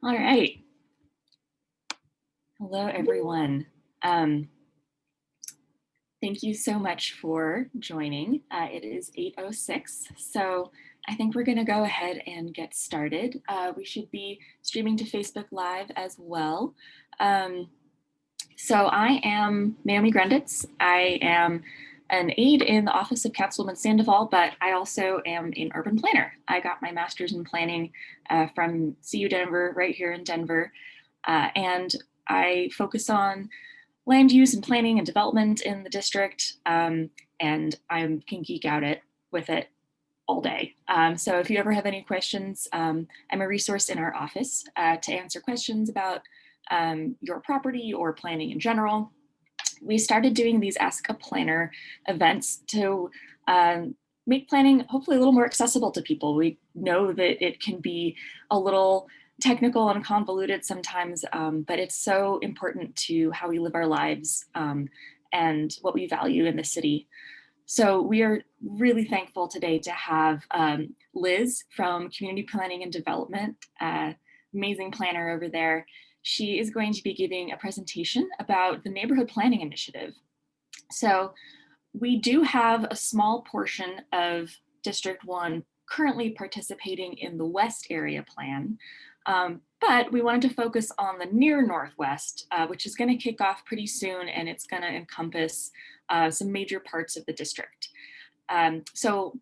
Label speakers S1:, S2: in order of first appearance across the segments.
S1: All right. Hello, everyone. Thank you so much for joining. It is 8:06, so I think we're going to go ahead and get started. We should be streaming to Facebook Live as well. So I am Naomi Grunditz. I am an aide in the Office of Councilwoman Sandoval, but I also am an urban planner. I got my master's in planning from CU Denver, right here in Denver, and I focus on land use and planning and development in the district, and I can geek out with it all day. So if you ever have any questions, I'm a resource in our office to answer questions about your property or planning in general. We started doing these Ask a Planner events to make planning hopefully a little more accessible to people. We know that it can be a little technical and convoluted sometimes, but it's so important to how we live our lives and what we value in the city. So we are really thankful today to have Liz from Community Planning and Development, amazing planner over there. She is going to be giving a presentation about the Neighborhood Planning Initiative. So we do have a small portion of District 1 currently participating in the West Area Plan, but we wanted to focus on the near Northwest, which is going to kick off pretty soon, and it's going to encompass some major parts of the district. So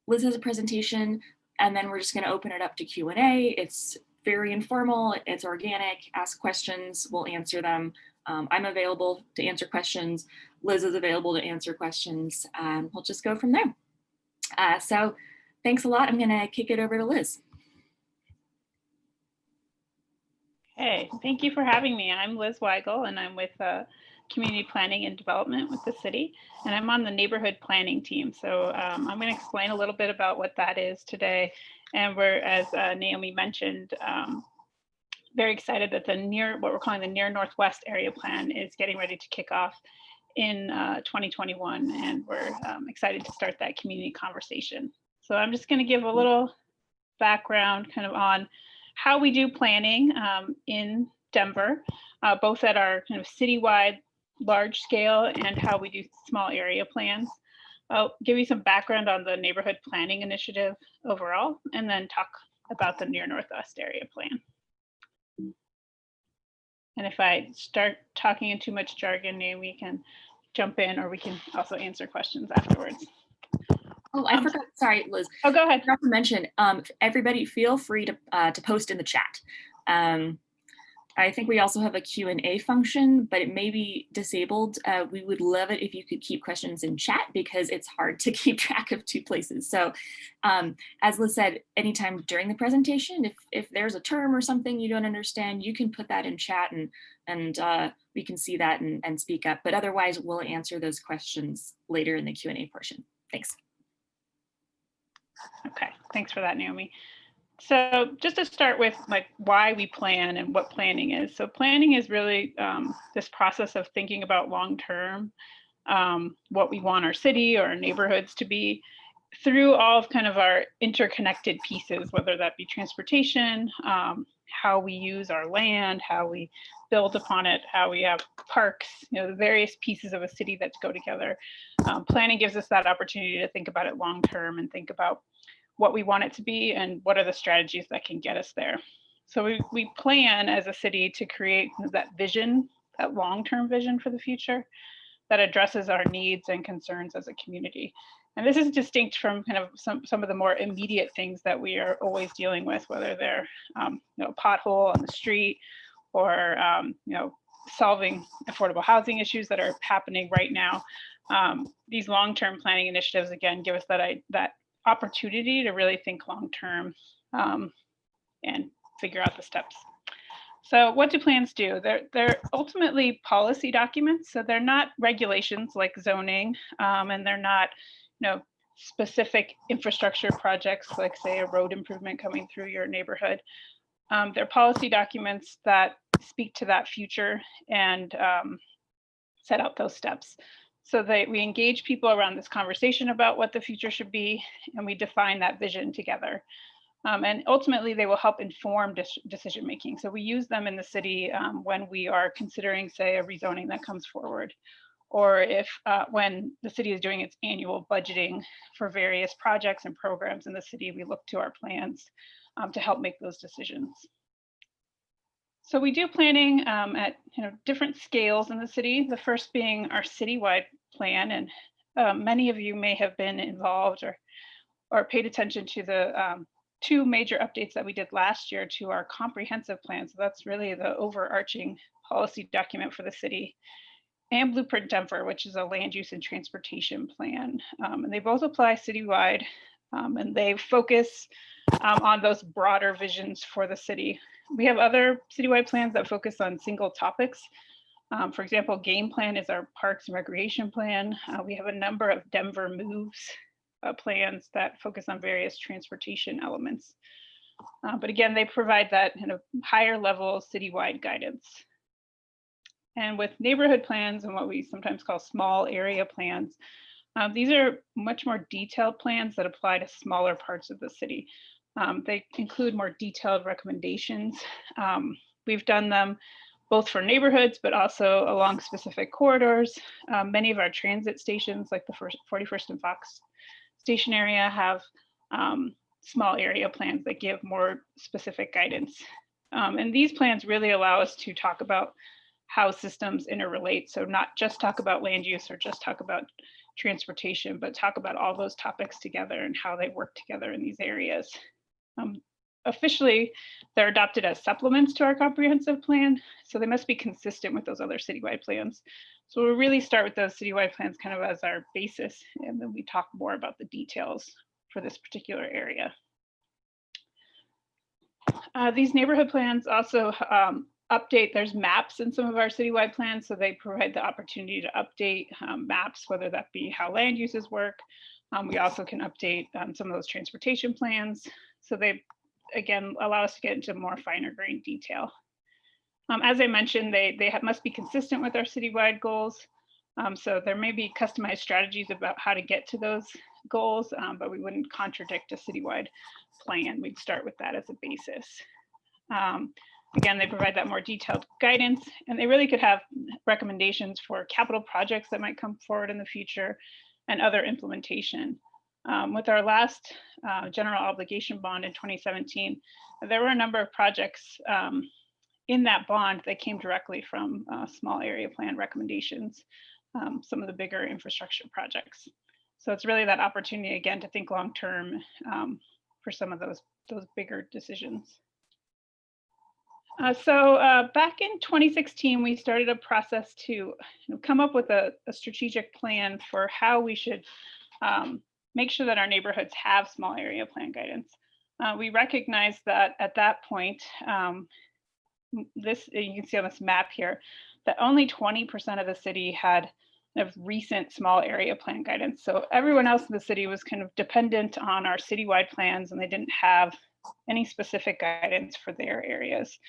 S1: Liz has a presentation, and then we're just going to open it up to Q&A. It's very informal, it's organic, ask questions, we'll answer them. I'm available to answer questions. Liz is available to answer questions, and we'll just go from there. So thanks a lot. I'm going to kick it over to Liz.
S2: Hey, thank you for having me. I'm Liz Weigel, and I'm with Community Planning and Development with the city, and I'm on the neighborhood planning team. So I'm going to explain a little bit about what that is today. And we're, as Naomi mentioned, very excited that what we're calling the Near Northwest Area Plan is getting ready to kick off in 2021, and we're excited to start that community conversation. So I'm just going to give a little background kind of on how we do planning in Denver, both at our kind of citywide large scale and how we do small area plans. I'll give you some background on the Neighborhood Planning Initiative overall, and then talk about the Near Northwest Area Plan. And if I start talking in too much jargon, we can jump in, or we can also answer questions afterwards.
S1: Oh, I forgot. Sorry, Liz.
S2: Oh, go ahead.
S1: I forgot to mention, everybody feel free to post in the chat. I think we also have a Q&A function, but it may be disabled. We would love it if you could keep questions in chat, because it's hard to keep track of two places. So as Liz said, anytime during the presentation, if there's a term or something you don't understand, you can put that in chat, and we can see that and speak up. But otherwise, we'll answer those questions later in the Q&A portion. Thanks.
S2: Okay, thanks for that, Naomi. So just to start with, like, why we plan and what planning is. So planning is really this process of thinking about long-term, what we want our city or our neighborhoods to be, through all of kind of our interconnected pieces, whether that be transportation, how we use our land, how we build upon it, how we have parks, the various pieces of a city that go together. Planning gives us that opportunity to think about it long-term and think about what we want it to be and what are the strategies that can get us there. So we plan as a city to create that vision, that long-term vision for the future that addresses our needs and concerns as a community. And this is distinct from kind of some of the more immediate things that we are always dealing with, whether they're pothole on the street, or solving affordable housing issues that are happening right now. These long-term planning initiatives, again, give us that opportunity to really think long-term and figure out the steps. So what do plans do? They're ultimately policy documents. So they're not regulations like zoning, and they're not specific infrastructure projects like, say, a road improvement coming through your neighborhood. They're policy documents that speak to that future and set out those steps. So we engage people around this conversation about what the future should be, and we define that vision together. And ultimately, they will help inform decision making. So we use them in the city when we are considering, say, a rezoning that comes forward, or if when the city is doing its annual budgeting for various projects and programs in the city, we look to our plans to help make those decisions. So we do planning at different scales in the city. The first being our citywide plan, and many of you may have been involved or paid attention to the 2 major updates that we did last year to our comprehensive plan. So that's really the overarching policy document for the city, and Blueprint Denver, which is a land use and transportation plan. And they both apply citywide, and they focus on those broader visions for the city. We have other citywide plans that focus on single topics. For example, game plan is our parks and recreation plan. We have a number of Denver moves plans that focus on various transportation elements. But again, they provide that higher level citywide guidance. And with neighborhood plans and what we sometimes call small area plans, these are much more detailed plans that apply to smaller parts of the city. They include more detailed recommendations. We've done them both for neighborhoods, but also along specific corridors. Many of our transit stations, like the 41st and Fox station area, have small area plans that give more specific guidance. And these plans really allow us to talk about how systems interrelate. So not just talk about land use or just talk about transportation, but talk about all those topics together and how they work together in these areas. Officially, they're adopted as supplements to our comprehensive plan, so they must be consistent with those other citywide plans. So we'll really start with those citywide plans kind of as our basis, and then we talk more about the details for this particular area. These neighborhood plans also update. There's maps in some of our citywide plans, so they provide the opportunity to update maps, whether that be how land uses work. We also can update some of those transportation plans. So they, again, allow us to get into more finer grained detail. As I mentioned, they must be consistent with our citywide goals. So there may be customized strategies about how to get to those goals, but we wouldn't contradict a citywide plan. We'd start with that as a basis. Again, they provide that more detailed guidance, and they really could have recommendations for capital projects that might come forward in the future and other implementation. With our last general obligation bond in 2017, there were a number of projects in that bond that came directly from small area plan recommendations, some of the bigger infrastructure projects. So it's really that opportunity, again, to think long-term for some of those bigger decisions. So back in 2016, we started a process to come up with a strategic plan for how we should make sure that our neighborhoods have small area plan guidance. We recognized that at that point, this, you can see on this map here, that only 20% of the city had recent small area plan guidance. So everyone else in the city was kind of dependent on our citywide plans, and they didn't have any specific guidance for their areas.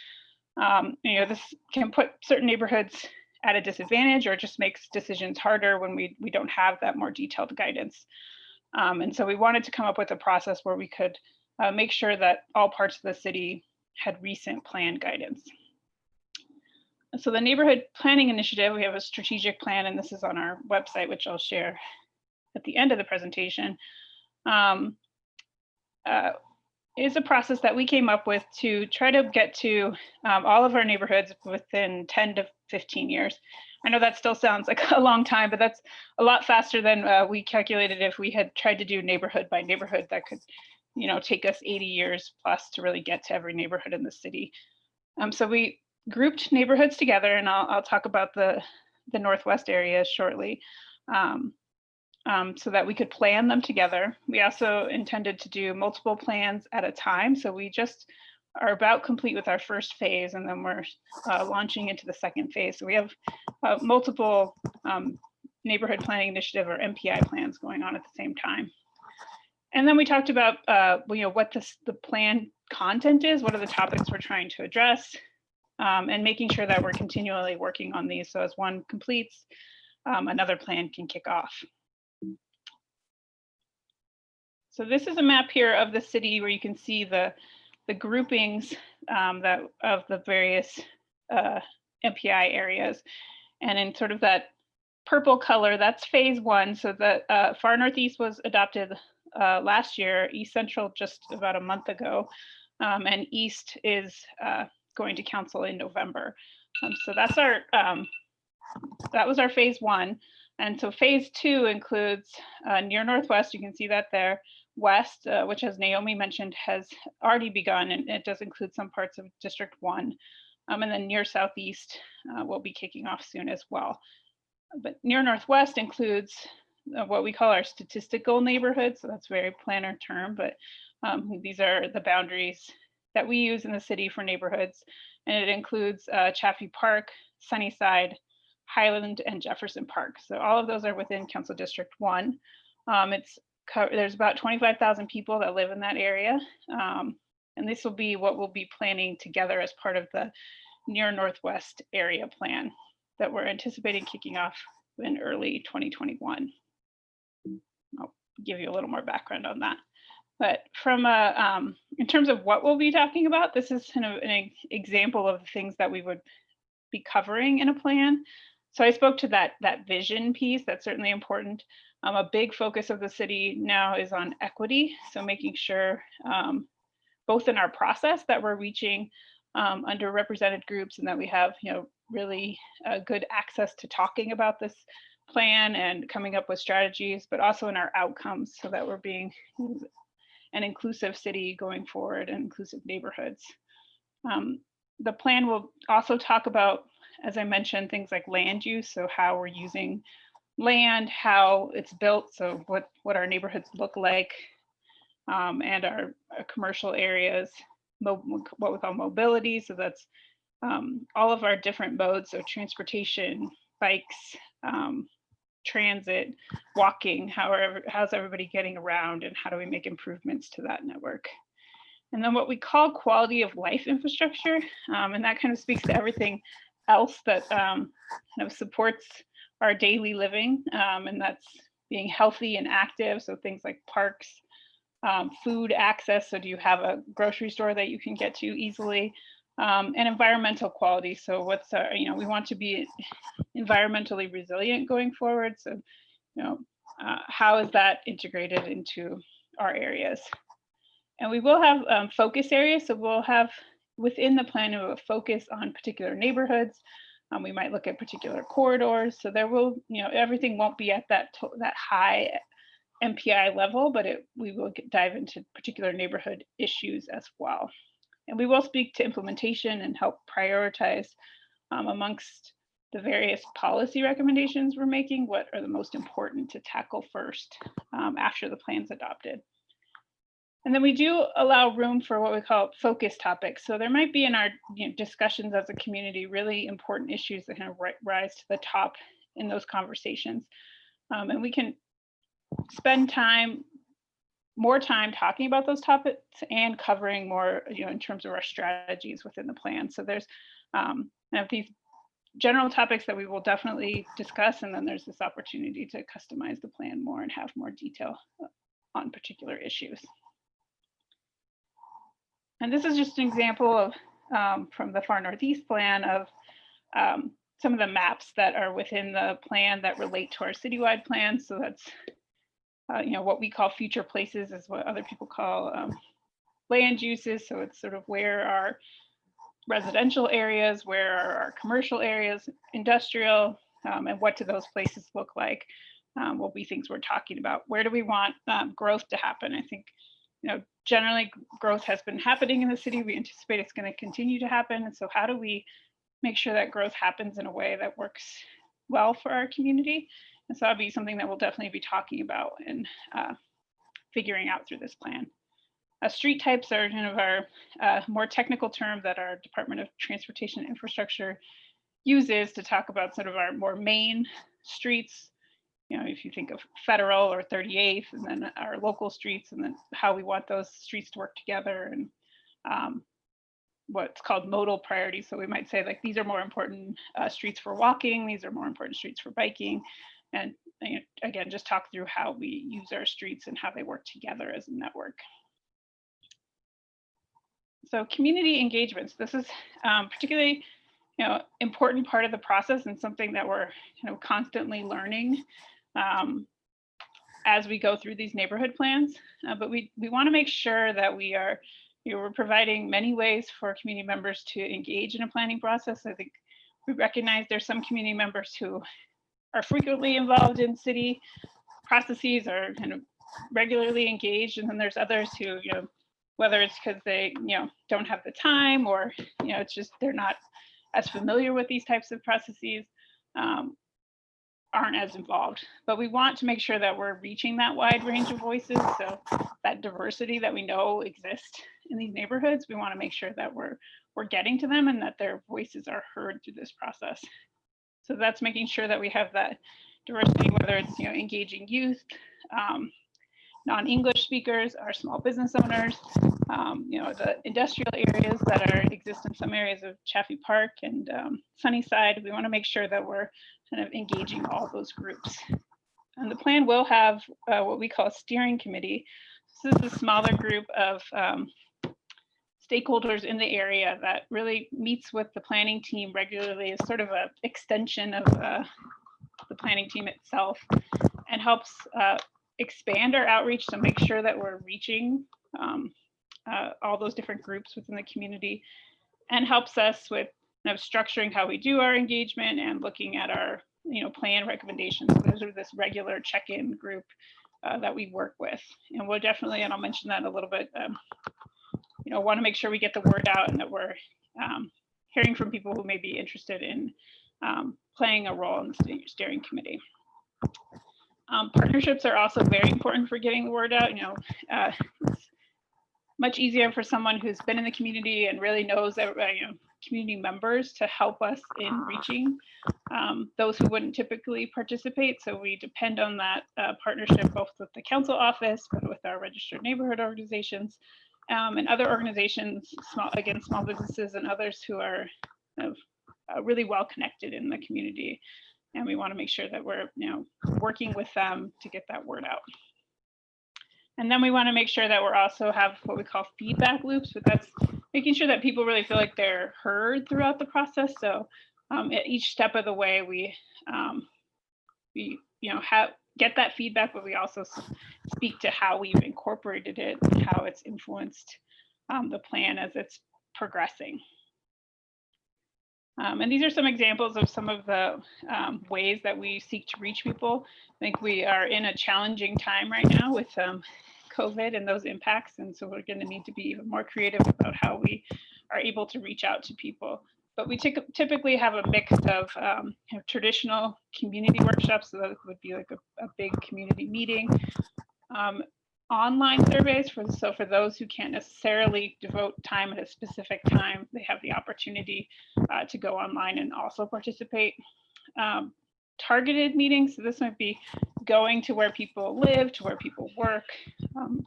S2: This can put certain neighborhoods at a disadvantage, or just makes decisions harder when we don't have that more detailed guidance. And so we wanted to come up with a process where we could make sure that all parts of the city had recent plan guidance. So the Neighborhood Planning Initiative, we have a strategic plan, and this is on our website, which I'll share at the end of the presentation, is a process that we came up with to try to get to all of our neighborhoods within 10 to 15 years. I know that still sounds like a long time, but that's a lot faster than we calculated if we had tried to do neighborhood by neighborhood. That could, take us 80 years plus to really get to every neighborhood in the city. So we grouped neighborhoods together, and I'll talk about the Northwest area shortly, so that we could plan them together. We also intended to do multiple plans at a time. So we just are about complete with our first phase, and then we're launching into the second phase. So we have multiple neighborhood planning initiative, or MPI plans, going on at the same time. And then we talked about what the plan content is, what are the topics we're trying to address, and making sure that we're continually working on these. So as one completes, another plan can kick off. So this is a map here of the city where you can see the groupings that of the various MPI areas. And in sort of that purple color, that's phase one. So the far northeast was adopted last year, East Central just about a month ago, and East is going to council in November. So that's our that was our phase one. And so phase two includes near Northwest, you can see that there. West, which as Naomi mentioned, has already begun, and it does include some parts of District 1. And then near Southeast will be kicking off soon as well. But near Northwest includes what we call our statistical neighborhoods. So that's a very planner term, but these are the boundaries that we use in the city for neighborhoods. And it includes Chaffee Park, Sunnyside, Highland, and Jefferson Park. So all of those are within Council District 1. There's about 25,000 people that live in that area. And this will be what we'll be planning together as part of the near Northwest area plan that we're anticipating kicking off in early 2021. I'll give you a little more background on that. But from in terms of what we'll be talking about, this is kind of an example of the things that we would be covering in a plan. So I spoke to that vision piece. That's certainly important. A big focus of the city now is on equity. So making sure both in our process that we're reaching underrepresented groups, and that we have really good access to talking about this plan and coming up with strategies, but also in our outcomes, so that we're being an inclusive city going forward and inclusive neighborhoods. The plan will also talk about, as I mentioned, things like land use, so how we're using land, how it's built, so what our neighborhoods look like, and our commercial areas, what we call mobility, so that's all of our different modes, so transportation, bikes, transit, walking, how's everybody getting around, and how do we make improvements to that network. And then what we call quality of life infrastructure, and that kind of speaks to everything else that kind of supports our daily living, and that's being healthy and active, so things like parks, food access, so do you have a grocery store that you can get to easily, and environmental quality, so what's our, we want to be environmentally resilient going forward, so how is that integrated into our areas. And we will have focus areas, so we'll have within the plan a focus on particular neighborhoods. We might look at particular corridors, so there will, everything won't be at that high MPI level, but we will dive into particular neighborhood issues as well. And we will speak to implementation and help prioritize amongst the various policy recommendations we're making, what are the most important to tackle first after the plan's adopted. And then we do allow room for what we call focus topics. So there might be in our discussions as a community really important issues that kind of rise to the top in those conversations. And we can spend more time talking about those topics and covering more, in terms of our strategies within the plan. So there's these general topics that we will definitely discuss, and then there's this opportunity to customize the plan more and have more detail on particular issues. And this is just an example of from the Far Northeast plan of some of the maps that are within the plan that relate to our citywide plan. So that's what we call future places is what other people call land uses. So it's sort of where our residential areas, where are our commercial areas, industrial, and what do those places look like will be things we're talking about. Where do we want growth to happen? I think generally growth has been happening in the city. We anticipate it's going to continue to happen. And so how do we make sure that growth happens in a way that works well for our community? And so that'll be something that we'll definitely be talking about and figuring out through this plan. Street types are kind of our more technical term that our Department of Transportation and Infrastructure uses to talk about sort of our more main streets. If you think of Federal or 38th, and then our local streets, and then how we want those streets to work together, and what's called modal priorities. So we might say like these are more important streets for walking, these are more important streets for biking, and again, just talk through how we use our streets and how they work together as a network. So community engagements, this is particularly important part of the process and something that we're constantly learning as we go through these neighborhood plans. But we want to make sure that we're providing many ways for community members to engage in a planning process. I think we recognize there's some community members who are frequently involved in city processes or kind of regularly engaged, and then there's others who, whether it's because they, don't have the time or, it's just they're not as familiar with these types of processes, aren't as involved. But we want to make sure that we're reaching that wide range of voices. So that diversity that we know exists in these neighborhoods, we want to make sure that we're getting to them and that their voices are heard through this process. So that's making sure that we have that diversity, whether it's engaging youth, non-English speakers, our small business owners, the industrial areas that exist in some areas of Chaffee Park and Sunnyside. We want to make sure that we're kind of engaging all those groups. And the plan will have what we call a steering committee. This is a smaller group of stakeholders in the area that really meets with the planning team regularly as sort of an extension of the planning team itself, and helps expand our outreach to make sure that we're reaching all those different groups within the community, and helps us with structuring how we do our engagement and looking at our plan recommendations. So those are this regular check-in group that we work with, and we'll definitely, and I'll mention that a little bit, want to make sure we get the word out and that we're hearing from people who may be interested in playing a role in the steering committee. Partnerships are also very important for getting the word out. It's much easier for someone who's been in the community and really knows that community members to help us in reaching those who wouldn't typically participate. So we depend on that partnership both with the council office, but with our registered neighborhood organizations and other organizations, small businesses and others who are really well connected in the community. And we want to make sure that we're working with them to get that word out. And then we want to make sure that we also have what we call feedback loops, but that's making sure that people really feel like they're heard throughout the process. So at each step of the way, we get that feedback, but we also speak to how we've incorporated it and how it's influenced the plan as it's progressing. And these are some examples of some of the ways that we seek to reach people. I think we are in a challenging time right now with COVID and those impacts. And so we're going to need to be even more creative about how we are able to reach out to people. But we typically have a mix of traditional community workshops. So that would be like a big community meeting. Online surveys for those who can't necessarily devote time at a specific time, they have the opportunity to go online and also participate. Targeted meetings, so this might be going to where people live, to where people work,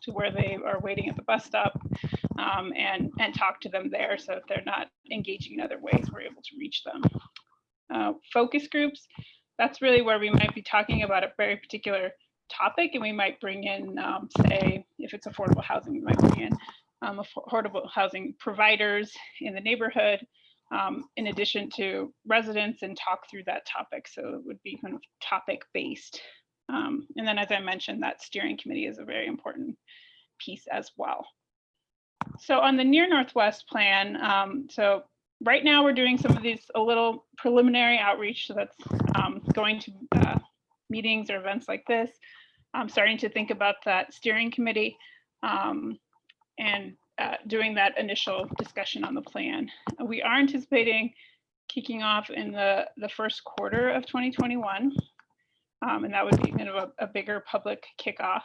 S2: to where they are waiting at the bus stop, and talk to them there. So if they're not engaging in other ways, we're able to reach them. Focus groups, that's really where we might be talking about a very particular topic, and we might bring in, say, if it's affordable housing, we might bring in affordable housing providers in the neighborhood, in addition to residents, and talk through that topic. So it would be kind of topic based. And then, as I mentioned, that steering committee is a very important piece as well. So on the Near Northwest plan, so right now we're doing some of these a little preliminary outreach. So that's going to meetings or events like this. I'm starting to think about that steering committee and doing that initial discussion on the plan. We are anticipating kicking off in the first quarter of 2021, and that would be kind of a bigger public kickoff.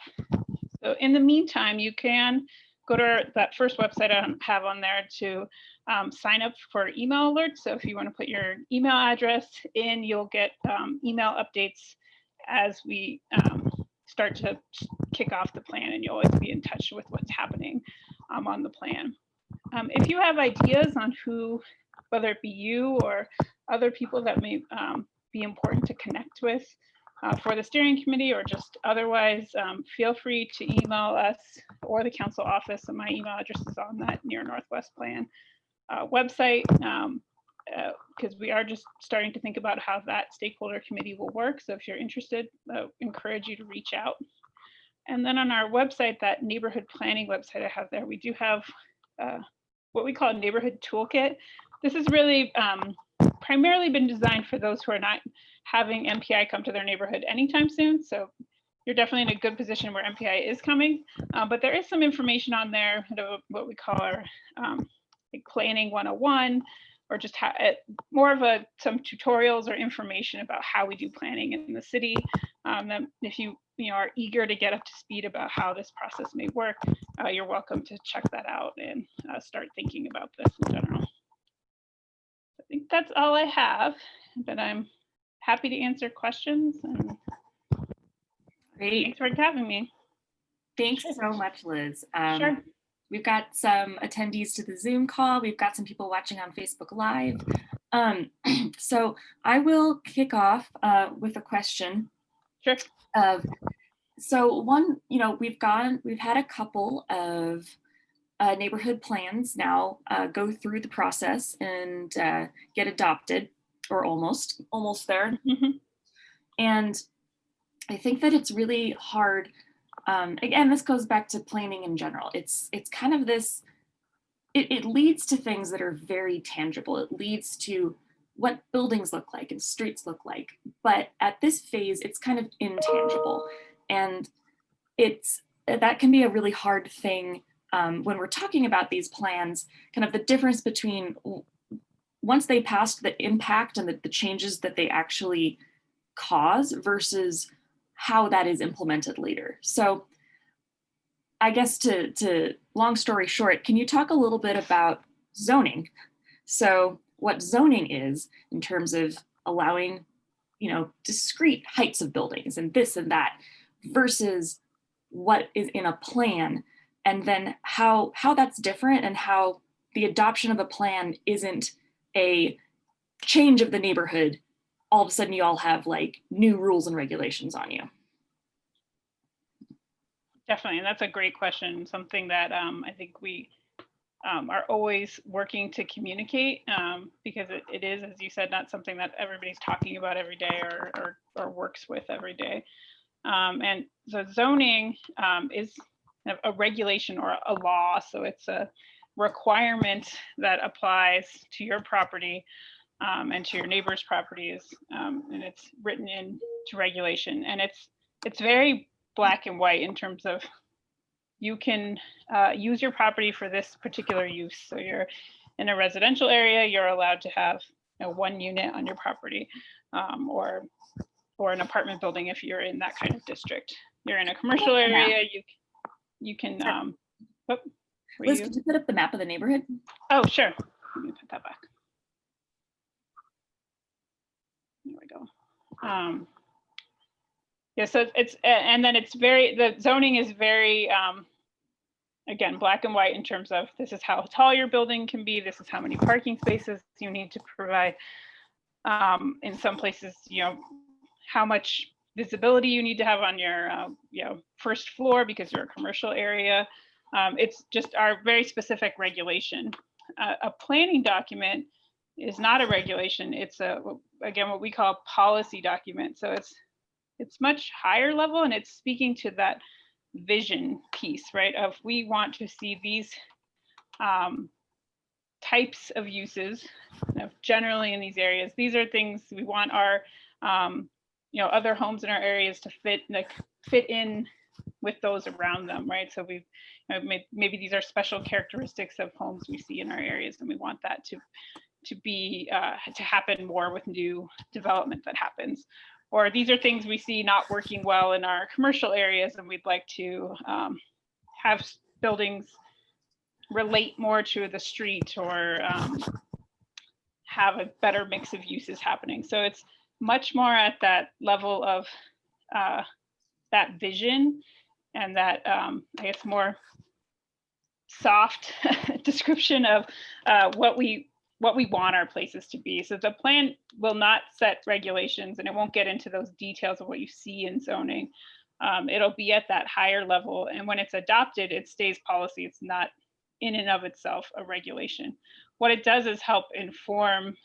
S2: So in the meantime, you can go to that first website I have on there to sign up for email alerts. So if you want to put your email address in, you'll get email updates as we start to kick off the plan, and you'll always be in touch with what's happening on the plan. If you have ideas on who, whether it be you or other people that may be important to connect with for the steering committee or just otherwise, feel free to email us or the council office. And my email address is on that Near Northwest Plan website, because we are just starting to think about how that stakeholder committee will work. So if you're interested, encourage you to reach out. And then on our website, that neighborhood planning website I have there, we do have what we call a neighborhood toolkit. This has really primarily been designed for those who are not having MPI come to their neighborhood anytime soon. So you're definitely in a good position where MPI is coming, but there is some information on there, what we call our like planning 101, or just more of some tutorials or information about how we do planning in the city. That if you are eager to get up to speed about how this process may work, you're welcome to check that out and start thinking about this in general. I think that's all I have, but I'm happy to answer questions. And
S1: Great.
S2: Thanks for having me.
S1: Thanks so much, Liz.
S2: Sure.
S1: We've got some attendees to the Zoom call. We've got some people watching on Facebook Live. So I will kick off with a question.
S2: Sure.
S1: So one, we've had a couple of neighborhood plans now go through the process and get adopted, or almost there.
S2: Mm-hmm.
S1: And I think that it's really hard. Again, this goes back to planning in general. It's kind of this, it leads to things that are very tangible. It leads to what buildings look like and streets look like. But at this phase, it's kind of intangible. And that can be a really hard thing when we're talking about these plans, kind of the difference between once they passed, the impact and the changes that they actually cause versus how that is implemented later. So I guess to long story short, can you talk a little bit about zoning? So what zoning is in terms of allowing, discrete heights of buildings and this and that versus what is in a plan, and then how that's different, and how the adoption of a plan isn't a change of the neighborhood. All of a sudden you all have like new rules and regulations on you.
S2: Definitely, and that's a great question. Something that I think we are always working to communicate, because it is, as you said, not something that everybody's talking about every day or works with every day. And so zoning is a regulation or a law. So it's a requirement that applies to your property and to your neighbor's properties, and it's written into regulation. And it's very black and white in terms of you can use your property for this particular use. So you're in a residential area, you're allowed to have one unit on your property, or an apartment building if you're in that kind of district. You're in a commercial area, you can.
S1: Liz, could you put up the map of the neighborhood?
S2: Oh, sure. Let me put that back. There we go. Yeah, so the zoning is very, again, black and white in terms of this is how tall your building can be, this is how many parking spaces you need to provide. In some places, how much visibility you need to have on your first floor because you're a commercial area. It's just our very specific regulation. A planning document is not a regulation. It's again what we call a policy document. So it's much higher level, and it's speaking to that vision piece, right? Of we want to see these types of uses generally in these areas. These are things we want our other homes in our areas to fit in with those around them, right? So we've maybe these are special characteristics of homes we see in our areas, and we want that to happen more with new development that happens. Or these are things we see not working well in our commercial areas, and we'd like to have buildings relate more to the street, or have a better mix of uses happening. So it's much more at that level of that vision, and that I guess more soft description of what we what we want our places to be. So the plan will not set regulations, and it won't get into those details of what you see in zoning. It'll be at that higher level, and when it's adopted, it stays policy. It's not in and of itself a regulation. What it does is help inform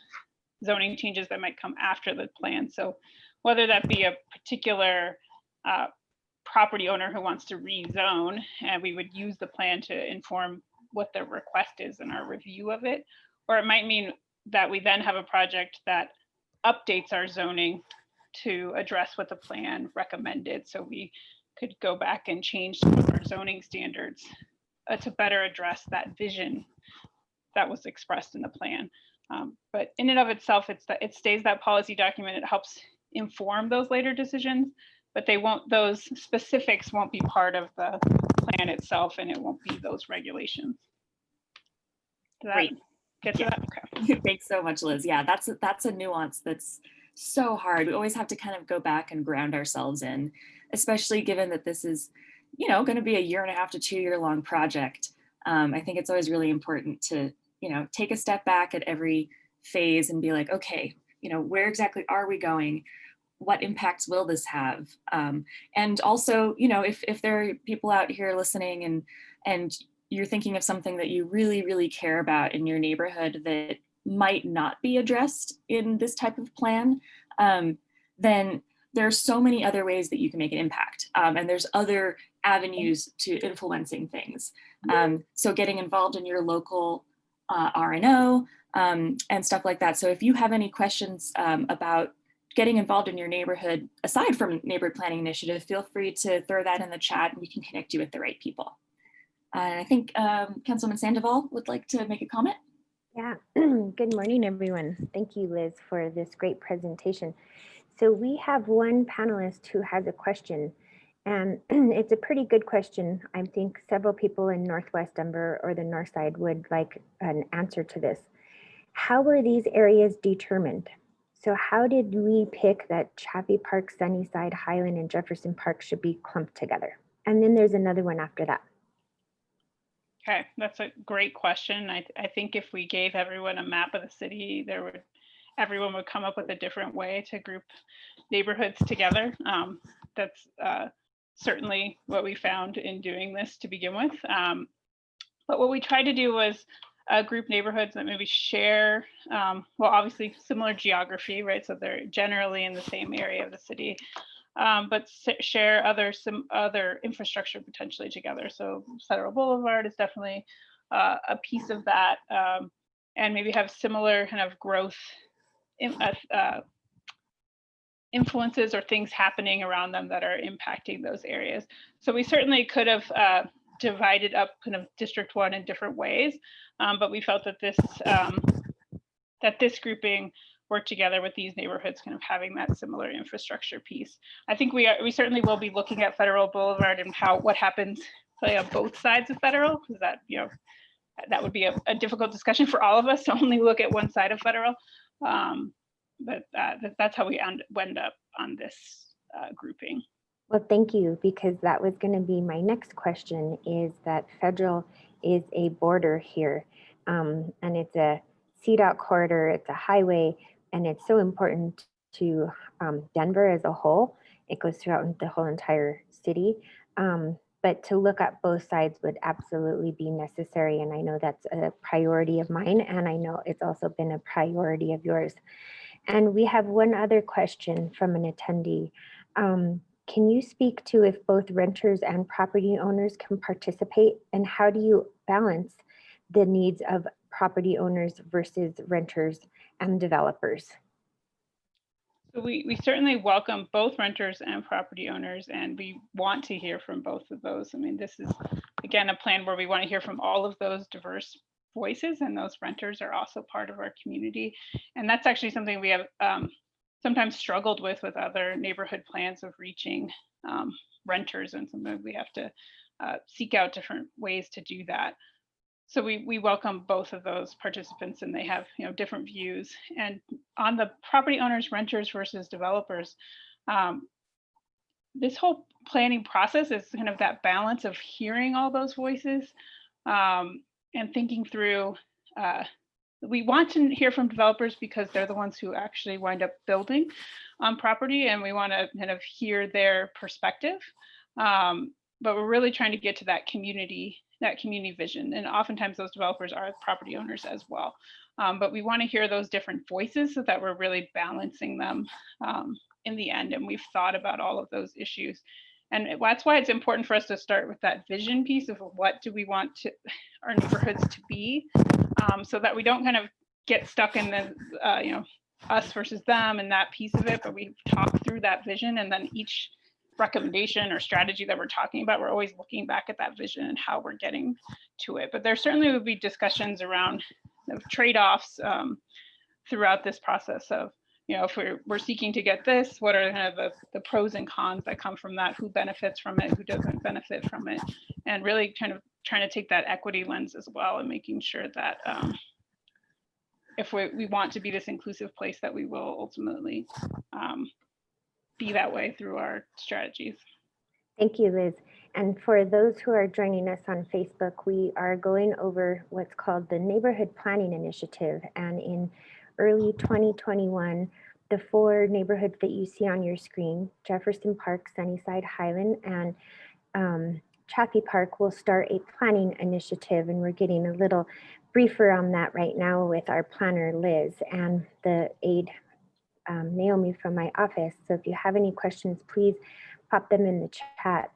S2: zoning changes that might come after the plan. So whether that be a particular property owner who wants to rezone, and we would use the plan to inform what their request is in our review of it, or it might mean that we then have a project that updates our zoning to address what the plan recommended. So we could go back and change some of our zoning standards to better address that vision that was expressed in the plan. But in and of itself, it stays that policy document. It helps inform those later decisions, but those specifics won't be part of the plan itself, and it won't be those regulations.
S1: Great.
S2: Get to that? Okay.
S1: Thanks so much, Liz. Yeah, that's a nuance that's so hard. We always have to kind of go back and ground ourselves in, especially given that this is, going to be a 1.5 to 2 year long project. I think it's always really important to, take a step back at every phase and be like, okay, where exactly are we going? What impacts will this have? And also, if there are people out here listening and you're thinking of something that you really, really care about in your neighborhood that might not be addressed in this type of plan, then there's so many other ways that you can make an impact. And there's other avenues to influencing things. So getting involved in your local RNO and stuff like that. So if you have any questions about getting involved in your neighborhood, aside from Neighborhood Planning Initiative, feel free to throw that in the chat and we can connect you with the right people. And I think Councilman Sandoval would like to make a comment.
S3: Yeah, good morning, everyone. Thank you, Liz, for this great presentation. So we have one panelist who has a question, and it's a pretty good question. I think several people in Northwest Denver or the North Side would like an answer to this. How were these areas determined? So how did we pick that Chaffee Park, Sunnyside, Highland, and Jefferson Park should be clumped together? And then there's another one after that.
S2: Okay, that's a great question. I think if we gave everyone a map of the city, everyone would come up with a different way to group neighborhoods together. That's certainly what we found in doing this to begin with. But what we tried to do was group neighborhoods that maybe share, well, obviously similar geography, right? So they're generally in the same area of the city, but share some other infrastructure potentially together. So Federal Boulevard is definitely a piece of that, and maybe have similar kind of growth influences or things happening around them that are impacting those areas. So we certainly could have divided up kind of District 1 in different ways, but we felt that this grouping work together with these neighborhoods kind of having that similar infrastructure piece. I think we certainly will be looking at Federal Boulevard and what happens play on both sides of Federal, because that would be a difficult discussion for all of us to only look at one side of Federal. But that's how we end up on this grouping.
S3: Well, thank you, because that was going to be my next question, is that Federal is a border here, and it's a CDOT corridor, it's a highway, and it's so important to Denver as a whole. It goes throughout the whole entire city. But to look at both sides would absolutely be necessary. And I know that's a priority of mine, and I know it's also been a priority of yours. And we have one other question from an attendee. Can you speak to if both renters and property owners can participate, and how do you balance the needs of property owners versus renters and developers?
S2: So we certainly welcome both renters and property owners, and we want to hear from both of those. I mean, this is, again, a plan where we want to hear from all of those diverse voices, and those renters are also part of our community. And that's actually something we have sometimes struggled with other neighborhood plans of reaching renters, and sometimes we have to seek out different ways to do that. So we welcome both of those participants, and they have different views. And on the property owners, renters versus developers, this whole planning process is kind of that balance of hearing all those voices and thinking through we want to hear from developers because they're the ones who actually wind up building on property, and we want to kind of hear their perspective. But we're really trying to get to that community vision. And oftentimes those developers are property owners as well. But we want to hear those different voices so that we're really balancing them in the end. And we've thought about all of those issues. And that's why it's important for us to start with that vision piece of what do we want our neighborhoods to be, so that we don't kind of get stuck in the, us versus them and that piece of it, but we talk through that vision, and then each recommendation or strategy that we're talking about, we're always looking back at that vision and how we're getting to it. But there certainly would be discussions around trade-offs throughout this process of, if we're seeking to get this, what are kind of the pros and cons that come from that, who benefits from it, who doesn't benefit from it, and really kind of trying to take that equity lens as well, and making sure that if we want to be this inclusive place, that we will ultimately be that way through our strategies.
S3: Thank you, Liz. And for those who are joining us on Facebook, we are going over what's called the Neighborhood Planning Initiative. And in early 2021, the 4 neighborhoods that you see on your screen, Jefferson Park, Sunnyside, Highland, and Chaffee Park, will start a planning initiative. And we're getting a little briefer on that right now with our planner, Liz, and the aide, Naomi, from my office. So if you have any questions, please pop them in the chat.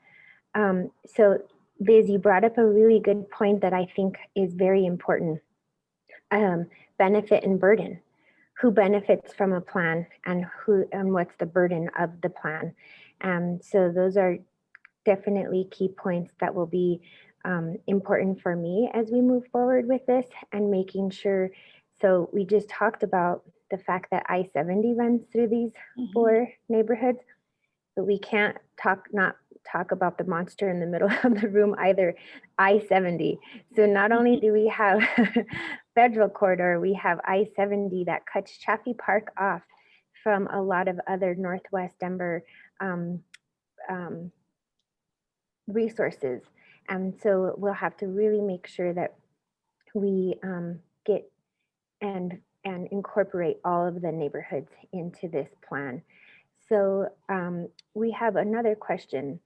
S3: So Liz, you brought up a really good point that I think is very important. Benefit and burden. Who benefits from a plan, and what's the burden of the plan? So those are definitely key points that will be important for me as we move forward with this, and making sure. So we just talked about the fact that I-70 runs through these 4 neighborhoods, but we can't not talk about the monster in the middle of the room either, I-70. So not only do we have federal corridor, we have I-70 that cuts Chaffee Park off from a lot of other Northwest Denver resources. And so we'll have to really make sure that we get and incorporate all of the neighborhoods into this plan. So we have another question.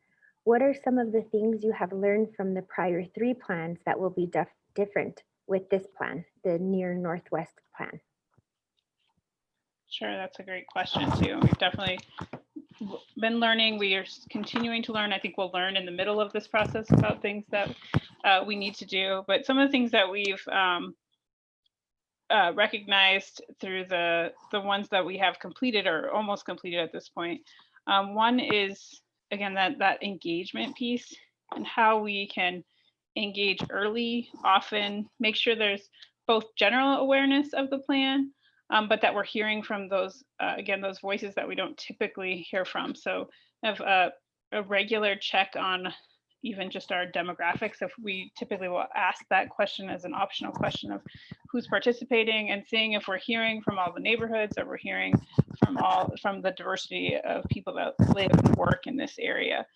S3: What are some of the things you have learned from the prior 3 plans that will be different with this plan, the Near Northwest plan?
S2: Sure, that's a great question too. We've definitely been learning. We are continuing to learn. I think we'll learn in the middle of this process about things that we need to do. But some of the things that we've recognized through the ones that we have completed or almost completed at this point. One is, again, that engagement piece, and how we can engage early, often, make sure there's both general awareness of the plan, but that we're hearing from those, again, those voices that we don't typically hear from. So have a regular check on even just our demographics. If we typically will ask that question as an optional question of who's participating, and seeing if we're hearing from all the neighborhoods, or we're hearing from the diversity of people that live and work in this area.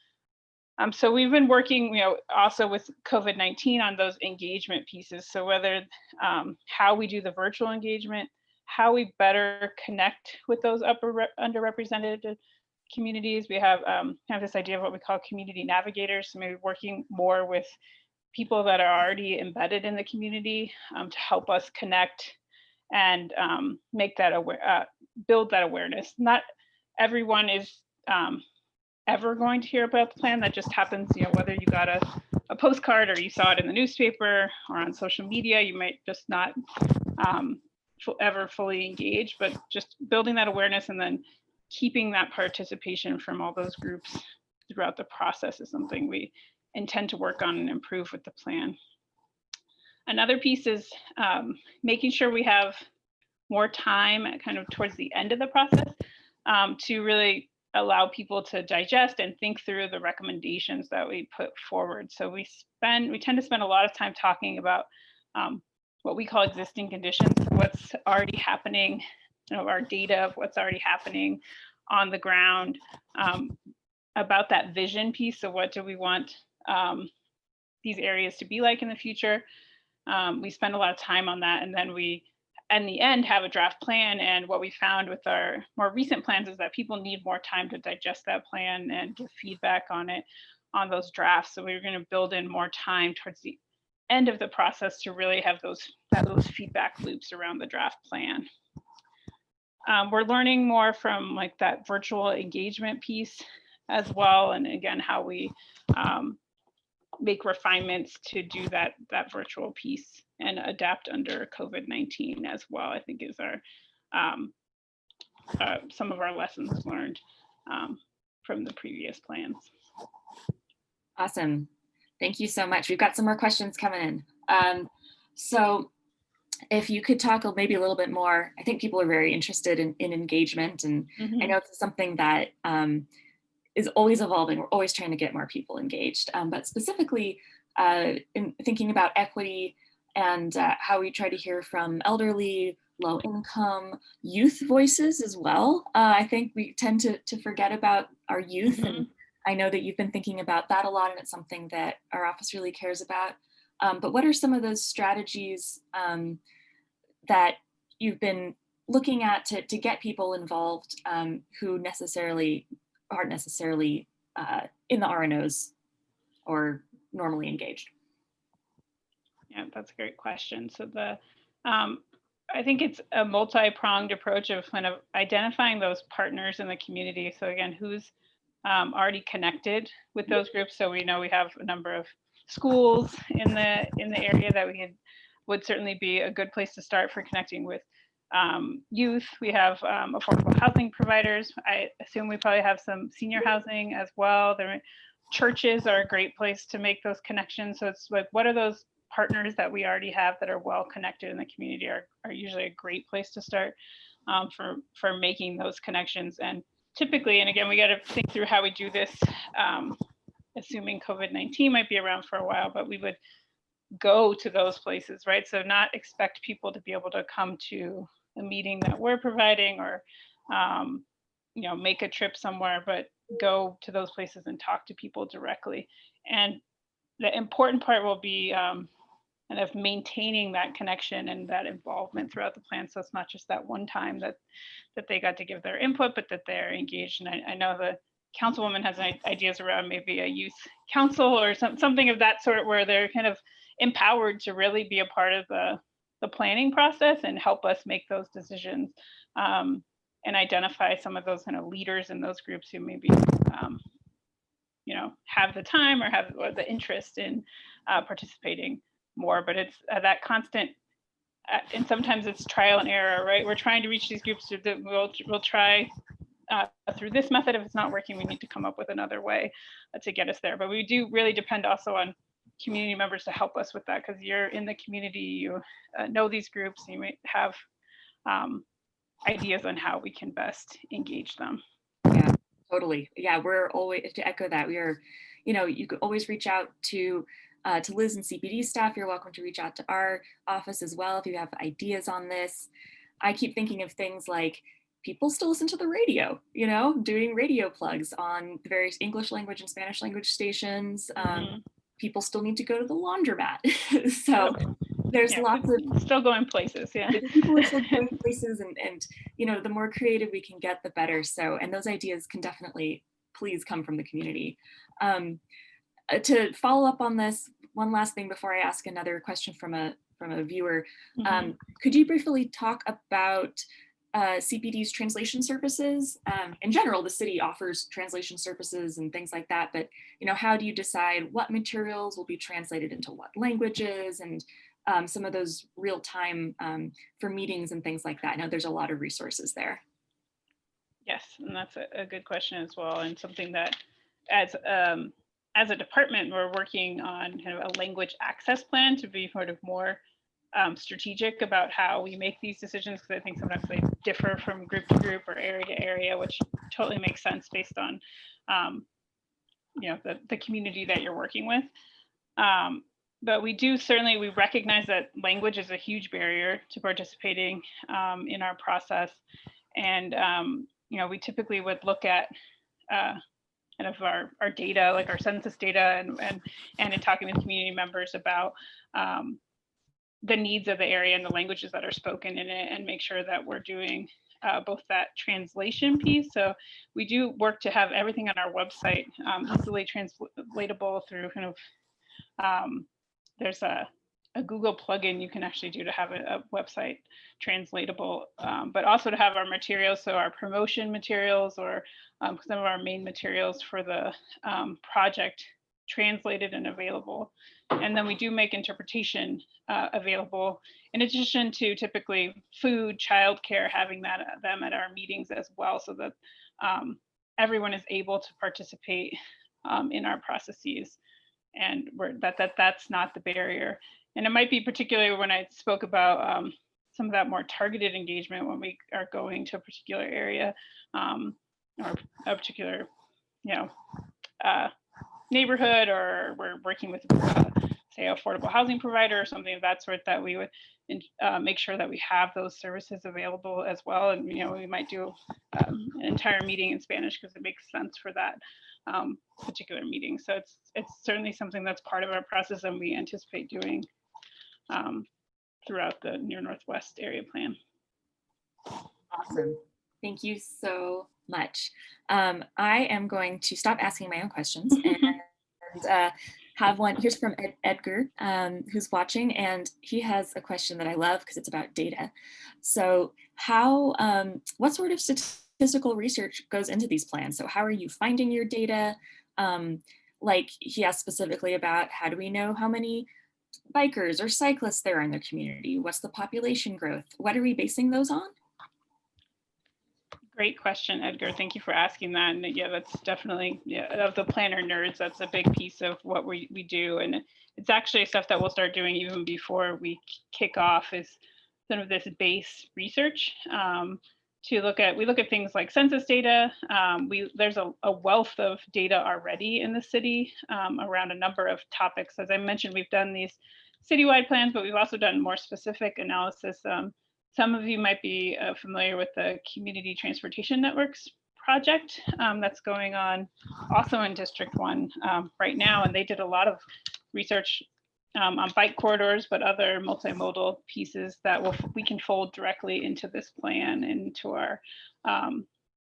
S2: So we've been working, also with COVID-19 on those engagement pieces. So whether how we do the virtual engagement, how we better connect with those underrepresented communities. We have this idea of what we call community navigators. So maybe working more with people that are already embedded in the community to help us connect and make that build that awareness. Not everyone is ever going to hear about the plan. That just happens, whether you got a postcard or you saw it in the newspaper or on social media, you might just not ever fully engage, but just building that awareness and then keeping that participation from all those groups throughout the process is something we intend to work on and improve with the plan. Another piece is making sure we have more time kind of towards the end of the process to really allow people to digest and think through the recommendations that we put forward. So we tend to spend a lot of time talking about what we call existing conditions, what's already happening, our data of what's already happening on the ground, about that vision piece. So what do we want these areas to be like in the future? We spend a lot of time on that, and then we in the end have a draft plan. And what we found with our more recent plans is that people need more time to digest that plan and give feedback on it, on those drafts. So we're going to build in more time towards the end of the process to really have those feedback loops around the draft plan. We're learning more from like that virtual engagement piece as well. And again, how we make refinements to do that virtual piece and adapt under COVID-19 as well, I think is our some of our lessons learned from the previous plans.
S1: Awesome. Thank you so much. We've got some more questions coming in. So if you could talk maybe a little bit more, I think people are very interested in engagement, and I know it's something that is always evolving. We're always trying to get more people engaged, but specifically in thinking about equity and how we try to hear from elderly, low income, youth voices as well. I think we tend to forget about our youth, and I know that you've been thinking about that a lot, and it's something that our office really cares about. But what are some of those strategies that you've been looking at to get people involved who aren't necessarily in the RNOs or normally engaged?
S2: Yeah, that's a great question. So I think it's a multi-pronged approach of kind of identifying those partners in the community. So again, who's already connected with those groups. So we know we have a number of schools in the area that would certainly be a good place to start for connecting with youth. We have affordable housing providers. I assume we probably have some senior housing as well. Churches are a great place to make those connections. So it's like, what are those partners that we already have that are well connected in the community are usually a great place to start for making those connections. And typically, and again, we got to think through how we do this, assuming COVID-19 might be around for a while, but we would go to those places, right? So not expect people to be able to come to a meeting that we're providing or, make a trip somewhere, but go to those places and talk to people directly. And the important part will be kind of maintaining that connection and that involvement throughout the plan. So it's not just that one time that they got to give their input, but that they're engaged. And I know the councilwoman has ideas around maybe a youth council or something of that sort, where they're kind of empowered to really be a part of the planning process and help us make those decisions, and identify some of those kind of leaders in those groups who maybe have the time or have the interest in participating more. But it's that constant, and sometimes it's trial and error, right? We're trying to reach these groups. We'll try through this method. If it's not working, we need to come up with another way to get us there. But we do really depend also on community members to help us with that, because you're in the community, you know these groups, and you might have ideas on how we can best engage them.
S1: Yeah, totally. Yeah, we're always, to echo that, we are, you could always reach out to Liz and CPD staff. You're welcome to reach out to our office as well if you have ideas on this. I keep thinking of things like people still listen to the radio, doing radio plugs on the various English language and Spanish language stations. People still need to go to the laundromat. So there's lots of
S2: still going places. Yeah,
S1: people are still going places, and the more creative we can get, the better. So, and those ideas can definitely please come from the community. To follow up on this, one last thing before I ask another question from a viewer, could you briefly talk about CPD's translation services? In general, the city offers translation services and things like that, but how do you decide what materials will be translated into what languages, and some of those real time for meetings and things like that? I know there's a lot of resources there.
S2: Yes, and that's a good question as well, and something that as a department, we're working on kind of a language access plan to be sort of more strategic about how we make these decisions, because I think sometimes they differ from group to group or area to area, which totally makes sense based on the community that you're working with. But we recognize that language is a huge barrier to participating in our process, and we typically would look at kind of our data, like our census data, and in talking with community members about the needs of the area and the languages that are spoken in it, and make sure that we're doing both that translation piece. So we do work to have everything on our website easily translatable through kind of, there's a Google plugin you can actually do to have a website translatable, but also to have our materials, so our promotion materials or some of our main materials for the project translated and available. And then we do make interpretation available, in addition to typically food, childcare, having them at our meetings as well, so that everyone is able to participate in our processes, and that's not the barrier. And it might be particularly when I spoke about some of that more targeted engagement when we are going to a particular area or a particular, neighborhood, or we're working with, say, affordable housing provider or something of that sort, that we would make sure that we have those services available as well. And we might do an entire meeting in Spanish because it makes sense for that particular meeting. So it's certainly something that's part of our process, and we anticipate doing throughout the Near Northwest area plan.
S1: Awesome. Thank you so much. I am going to stop asking my own questions and have one. Here's from Edgar, who's watching, and he has a question that I love because it's about data. So what sort of statistical research goes into these plans? So how are you finding your data? Like he asked specifically about, how do we know how many bikers or cyclists there are in their community? What's the population growth? What are we basing those on?
S2: Great question, Edgar. Thank you for asking that. And yeah, that's definitely, of the planner nerds, that's a big piece of what we do. And it's actually stuff that we'll start doing even before we kick off, is some of this base research we look at things like census data. There's a wealth of data already in the city around a number of topics. As I mentioned, we've done these citywide plans, but we've also done more specific analysis. Some of you might be familiar with the Community Transportation Networks project that's going on also in District 1 right now. And they did a lot of research on bike corridors, but other multimodal pieces that we can fold directly into this plan, into our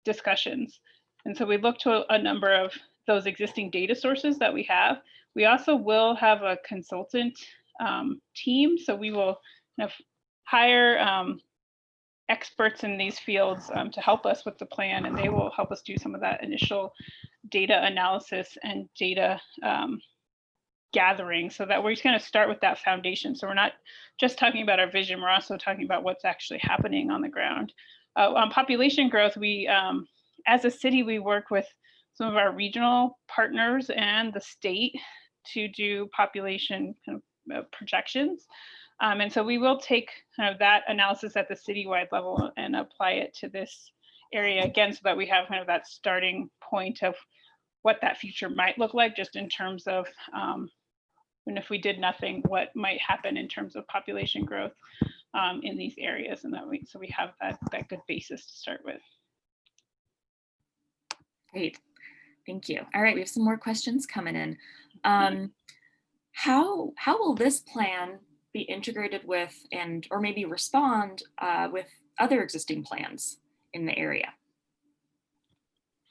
S2: discussions. And so we look to a number of those existing data sources that we have. We also will have a consultant team. So we will hire experts in these fields to help us with the plan, and they will help us do some of that initial data analysis and data gathering, so that we're just going to start with that foundation. So we're not just talking about our vision, we're also talking about what's actually happening on the ground. On population growth, we, as a city, we work with some of our regional partners and the state to do population kind of projections. And so we will take kind of that analysis at the citywide level and apply it to this area again, so that we have kind of that starting point of what that future might look like, just in terms of, and if we did nothing, what might happen in terms of population growth in these areas, and so we have that good basis to start with.
S1: Great, thank you. All right, we have some more questions coming in. How will this plan be integrated with, or maybe respond with other existing plans in the area?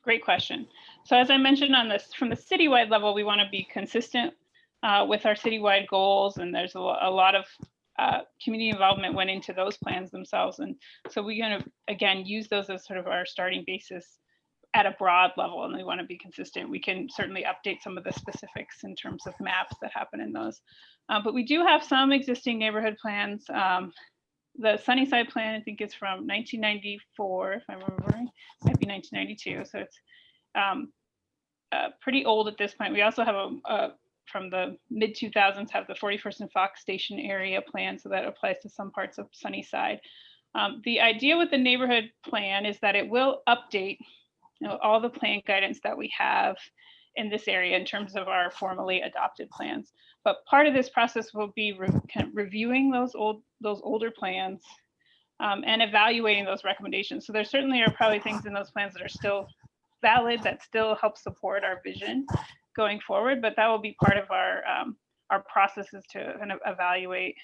S2: Great question. So as I mentioned from the citywide level, we want to be consistent with our citywide goals, and there's a lot of community involvement went into those plans themselves. And so we're going to, again, use those as sort of our starting basis at a broad level, and we want to be consistent. We can certainly update some of the specifics in terms of maps that happen in those. But we do have some existing neighborhood plans. The Sunnyside plan, I think, is from 1994, if I'm remembering, might be 1992. So it's pretty old at this point. We also have from the mid 2000s, have the 41st and Fox Station area plan. So that applies to some parts of Sunnyside. The idea with the neighborhood plan is that it will update all the plan guidance that we have in this area in terms of our formally adopted plans. But part of this process will be kind of reviewing those older plans and evaluating those recommendations. So there certainly are probably things in those plans that are still valid, that still help support our vision going forward, but that will be part of our processes to kind of evaluate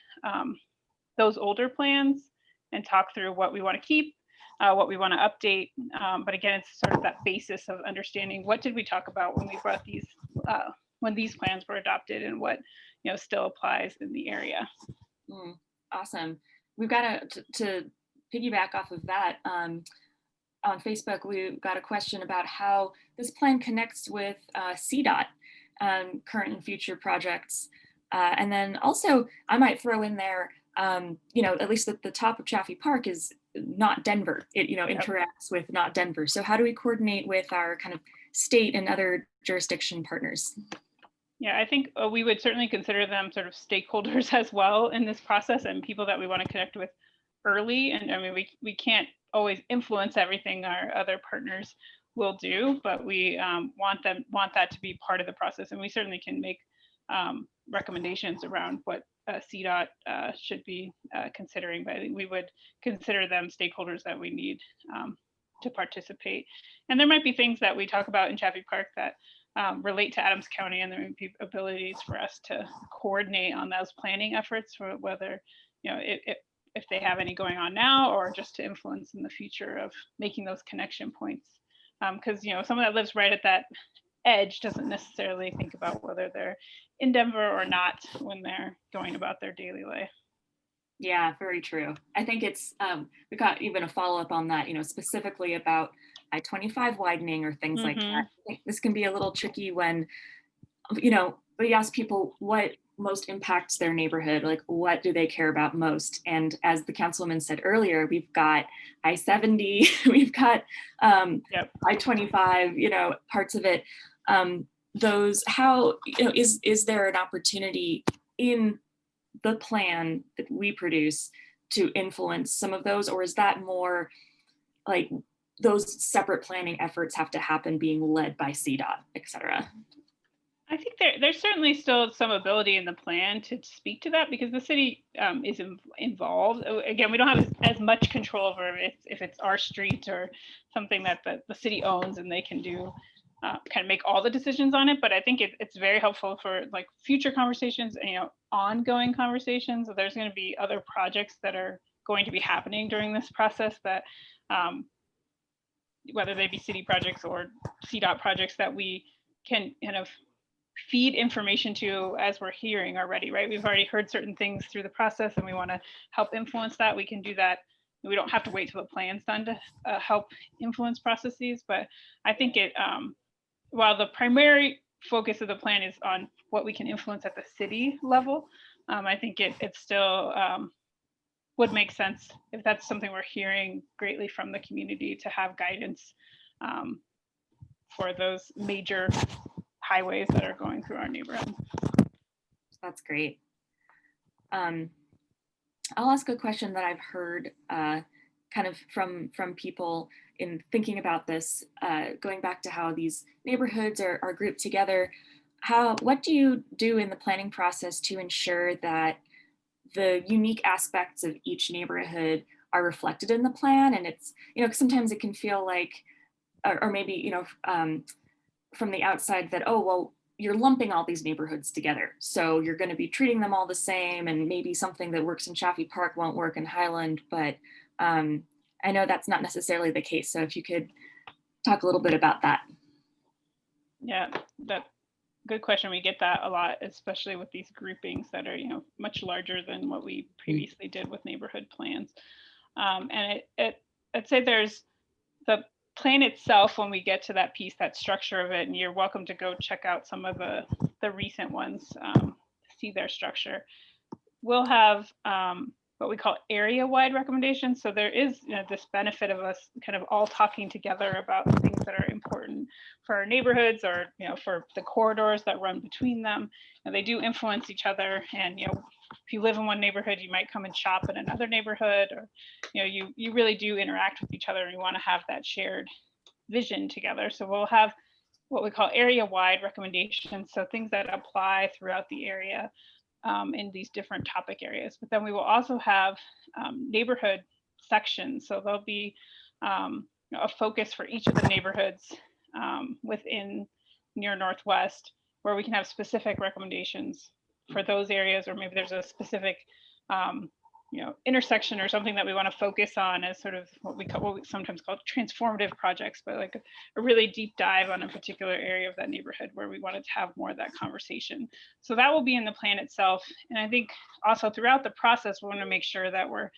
S2: those older plans and talk through what we want to keep, what we want to update. But again, it's sort of that basis of understanding what did we talk about when we brought these, when these plans were adopted, and what still applies in the area.
S1: Awesome. We've got to piggyback off of that. On Facebook, we got a question about how this plan connects with CDOT, current and future projects. And then also, I might throw in there, at least at the top of Chaffee Park is not Denver. It, interacts with not Denver. So how do we coordinate with our kind of state and other jurisdiction partners?
S2: Yeah, I think we would certainly consider them sort of stakeholders as well in this process, and people that we want to connect with early. And I mean, we can't always influence everything our other partners will do, but we want that to be part of the process. And we certainly can make recommendations around what CDOT should be considering, but I think we would consider them stakeholders that we need to participate. And there might be things that we talk about in Chaffee Park that relate to Adams County, and there may be abilities for us to coordinate on those planning efforts, for whether if they have any going on now, or just to influence in the future of making those connection points. Because someone that lives right at that edge doesn't necessarily think about whether they're in Denver or not when they're going about their daily life.
S1: Yeah, very true. I think it's we got even a follow-up on that, specifically about I-25 widening or things like that. I think this can be a little tricky when, we ask people what most impacts their neighborhood, like what do they care about most? And as the councilwoman said earlier, we've got I-70, we've got I-25, parts of it. Those, how, is there an opportunity in the plan that we produce to influence some of those, or is that more like those separate planning efforts have to happen being led by CDOT, et cetera?
S2: I think there's certainly still some ability in the plan to speak to that, because the city is involved. Again, we don't have as much control over if it's our street or something that the city owns, and they can do kind of make all the decisions on it. But I think it's very helpful for like future conversations, ongoing conversations. So there's going to be other projects that are going to be happening during this process that whether they be city projects or CDOT projects that we can kind of feed information to as we're hearing already, right? We've already heard certain things through the process, and we want to help influence that. We can do that. We don't have to wait till the plan's done to help influence processes. But I think while the primary focus of the plan is on what we can influence at the city level, I think it still would make sense, if that's something we're hearing greatly from the community, to have guidance for those major highways that are going through our neighborhood.
S1: That's great. I'll ask a question that I've heard kind of from people in thinking about this, going back to how these neighborhoods are grouped together. What do you do in the planning process to ensure that the unique aspects of each neighborhood are reflected in the plan? And it's, sometimes it can feel like, or maybe, from the outside that, oh, well, you're lumping all these neighborhoods together, so you're going to be treating them all the same, and maybe something that works in Chaffee Park won't work in Highland. But I know that's not necessarily the case. So if you could talk a little bit about that.
S2: Yeah, that good question. We get that a lot, especially with these groupings that are, much larger than what we previously did with neighborhood plans. And I'd say there's the plan itself, when we get to that piece, that structure of it, and you're welcome to go check out some of the recent ones to see their structure. We'll have what we call area-wide recommendations. So there is this benefit of us kind of all talking together about things that are important for our neighborhoods, or for the corridors that run between them. And they do influence each other. And if you live in one neighborhood, you might come and shop in another neighborhood, or you really do interact with each other, and you want to have that shared vision together. So we'll have what we call area-wide recommendations, so things that apply throughout the area in these different topic areas. But then we will also have neighborhood sections. So there'll be a focus for each of the neighborhoods within near Northwest, where we can have specific recommendations for those areas, or maybe there's a specific intersection or something that we want to focus on as sort of what we sometimes call transformative projects, but like a really deep dive on a particular area of that neighborhood where we wanted to have more of that conversation. So that will be in the plan itself. And I think also throughout the process, we want to make sure that we're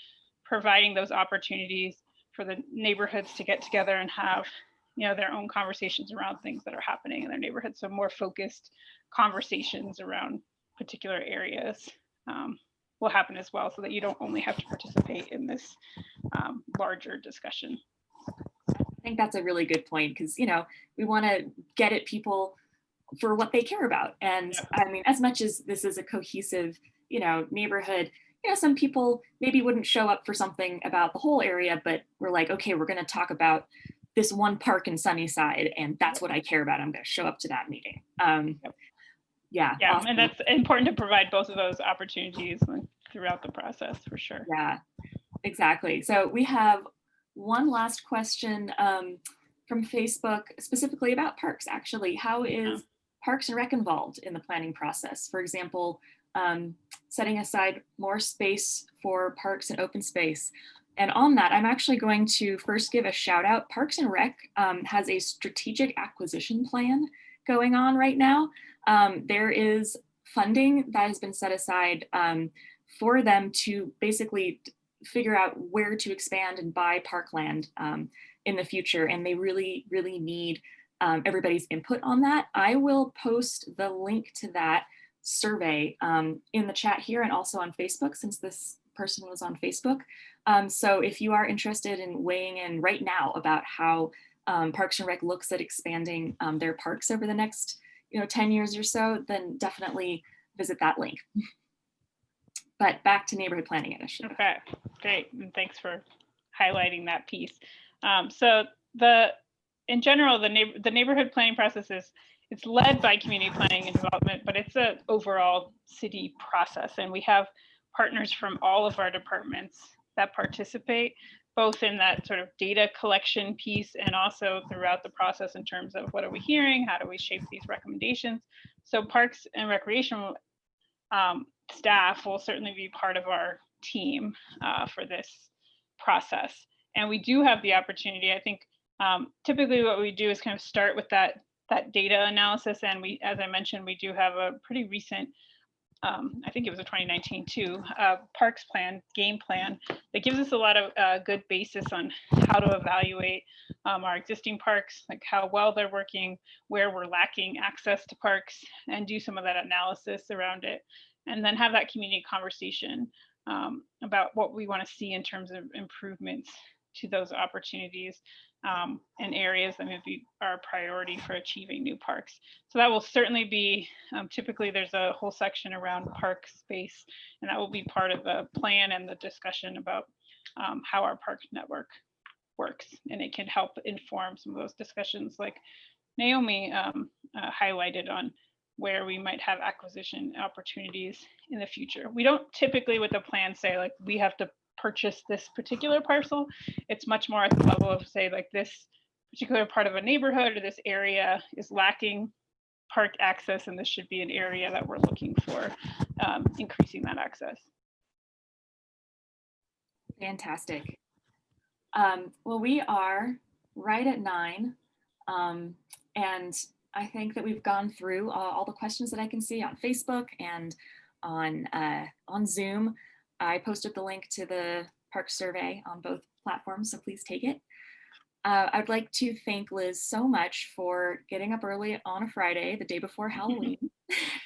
S2: providing those opportunities for the neighborhoods to get together and have their own conversations around things that are happening in their neighborhood. So more focused conversations around particular areas will happen as well, so that you don't only have to participate in this larger discussion.
S1: I think that's a really good point, because we want to get at people for what they care about. And I mean, as much as this is a cohesive neighborhood, some people maybe wouldn't show up for something about the whole area, but we're like, okay, we're going to talk about this one park in Sunnyside, and that's what I care about. I'm going to show up to that meeting. Yeah, awesome.
S2: And that's important to provide both of those opportunities throughout the process, for sure.
S1: Yeah, exactly. So we have one last question from Facebook, specifically about parks, actually. How is Parks and Rec involved in the planning process? For example, setting aside more space for parks and open space. And on that, I'm actually going to first give a shout out. Parks and Rec has a strategic acquisition plan going on right now. There is funding that has been set aside for them to basically figure out where to expand and buy parkland in the future. And they really, really need everybody's input on that. I will post the link to that survey in the chat here and also on Facebook, since this person was on Facebook. So if you are interested in weighing in right now about how Parks and Rec looks at expanding their parks over the next 10 years or so, then definitely visit that link. But back to neighborhood planning initiative.
S2: Okay, great. And thanks for highlighting that piece. So in general, the neighborhood planning process it's led by community planning and development, but it's an overall city process. And we have partners from all of our departments that participate, both in that sort of data collection piece and also throughout the process in terms of what are we hearing, how do we shape these recommendations. So Parks and Recreation staff will certainly be part of our team for this process. And we do have the opportunity, I think, typically what we do is kind of start with that data analysis. And we, as I mentioned, we do have a pretty recent, I think it was a 2019 too, parks plan, game plan, that gives us a lot of good basis on how to evaluate our existing parks, like how well they're working, where we're lacking access to parks, and do some of that analysis around it. And then have that community conversation about what we want to see in terms of improvements to those opportunities and areas that maybe are a priority for achieving new parks. So that will certainly be, typically there's a whole section around park space, and that will be part of the plan and the discussion about how our park network works. And it can help inform some of those discussions like Naomi highlighted on where we might have acquisition opportunities in the future. We don't typically with the plan say like we have to purchase this particular parcel. It's much more at the level of say like this particular part of a neighborhood or this area is lacking park access, and this should be an area that we're looking for increasing that access.
S1: Fantastic. Well, we are right at 9, and I think that we've gone through all the questions that I can see on Facebook and on Zoom. I posted the link to the park survey on both platforms, so please take it. I'd like to thank Liz so much for getting up early on a Friday, the day before Halloween,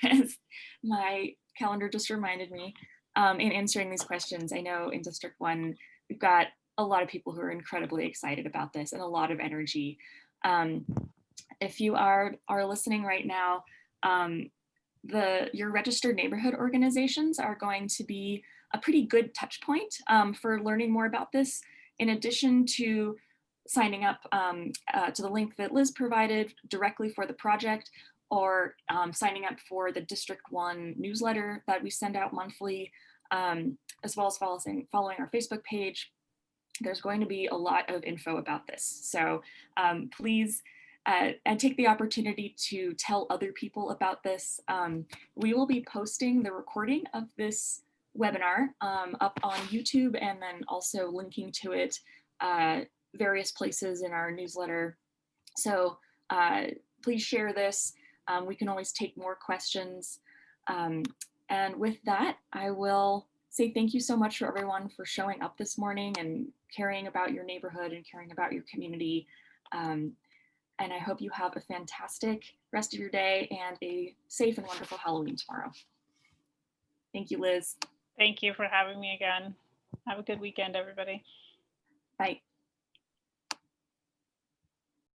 S1: as my calendar just reminded me, in answering these questions. I know in District 1, we've got a lot of people who are incredibly excited about this and a lot of energy. If you are listening right now, your registered neighborhood organizations are going to be a pretty good touch point for learning more about this. In addition to signing up to the link that Liz provided directly for the project, or signing up for the District 1 newsletter that we send out monthly, as well as following our Facebook page, there's going to be a lot of info about this. So please and take the opportunity to tell other people about this. We will be posting the recording of this webinar up on YouTube, and then also linking to it various places in our newsletter. So please share this. We can always take more questions. And with that, I will say thank you so much for everyone for showing up this morning and caring about your neighborhood and caring about your community. And I hope you have a fantastic rest of your day and a safe and wonderful Halloween tomorrow. Thank you, Liz.
S2: Thank you for having me again. Have a good weekend, everybody.
S1: Bye.